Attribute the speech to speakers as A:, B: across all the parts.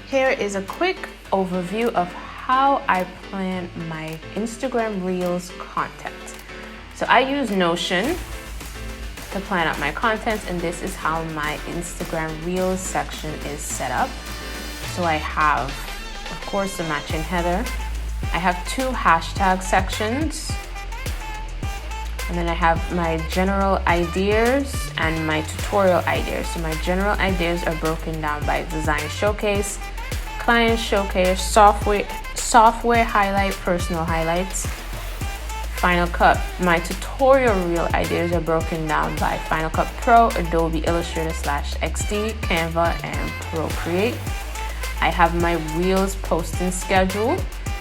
A: Here is a quick overview of how I plan my Instagram Reels content. So I use Notion to plan out my content, and this is how my Instagram Reels section is set up. So I have, of course, the matching header. I have 2 hashtag sections, and then I have my general ideas and my tutorial ideas. So my general ideas are broken down by design showcase, client showcase, software highlight, personal highlights, Final Cut. My tutorial reel ideas are broken down by Final Cut Pro, Adobe Illustrator /XD, Canva, and Procreate. I have my Reels posting schedule.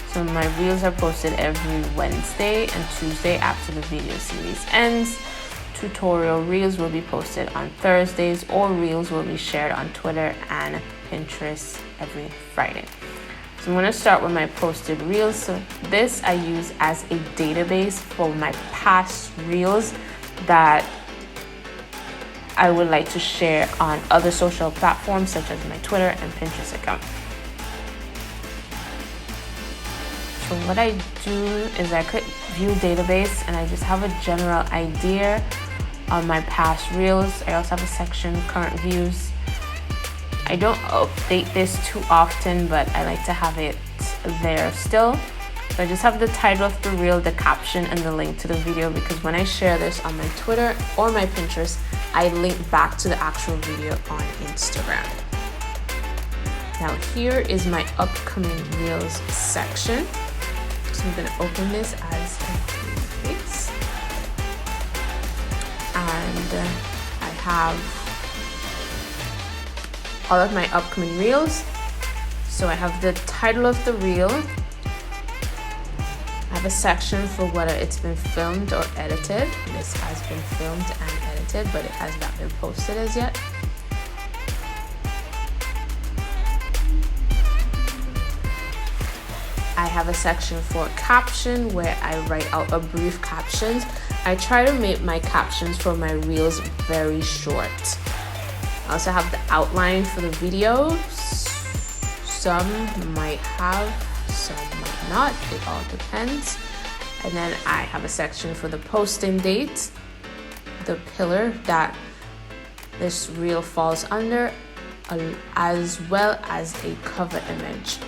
A: So my Reels are posted every Wednesday and Tuesday after the video series ends. Tutorial Reels will be posted on Thursdays, or Reels will be shared on Twitter and Pinterest every Friday. So I'm going to start with my posted Reels. So this I use as a database for my past Reels that I would like to share on other social platforms such as my Twitter and Pinterest account. So what I do is I click view database, and I just have a general idea on my past Reels. I also have a section current views. I don't update this too often, but I like to have it there still. So I just have the title of the reel, the caption, and the link to the video, because when I share this on my Twitter or my Pinterest, I link back to the actual video on Instagram. Now here is my upcoming Reels section. So I'm going to open this as a case, and I have all of my upcoming Reels. So I have the title of the reel. I have a section for whether it's been filmed or edited. This has been filmed and edited, but it has not been posted as yet. I have a section for caption where I write out a brief captions. I try to make my captions for my Reels very short. I also have the outline for the videos. Some might have, some might not. It all depends. And then I have a section for the posting date, the pillar that this reel falls under, as well as a cover image.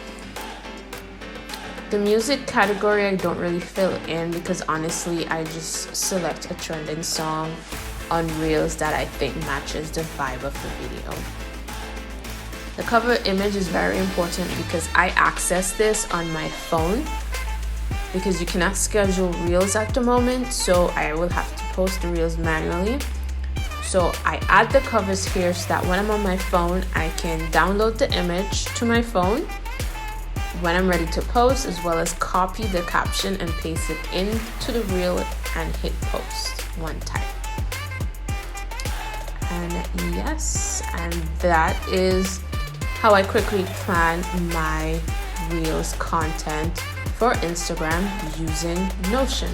A: The music category I don't really fill in, because honestly I just select a trending song on Reels that I think matches the vibe of the video. The cover image is very important because I access this on my phone, because you cannot schedule Reels at the moment, so I will have to post the Reels manually. So I add the covers here so that when I'm on my phone, I can download the image to my phone when I'm ready to post, as well as copy the caption and paste it into the reel and hit post one time. And yes, and that is how I quickly plan my Reels content for Instagram using Notion.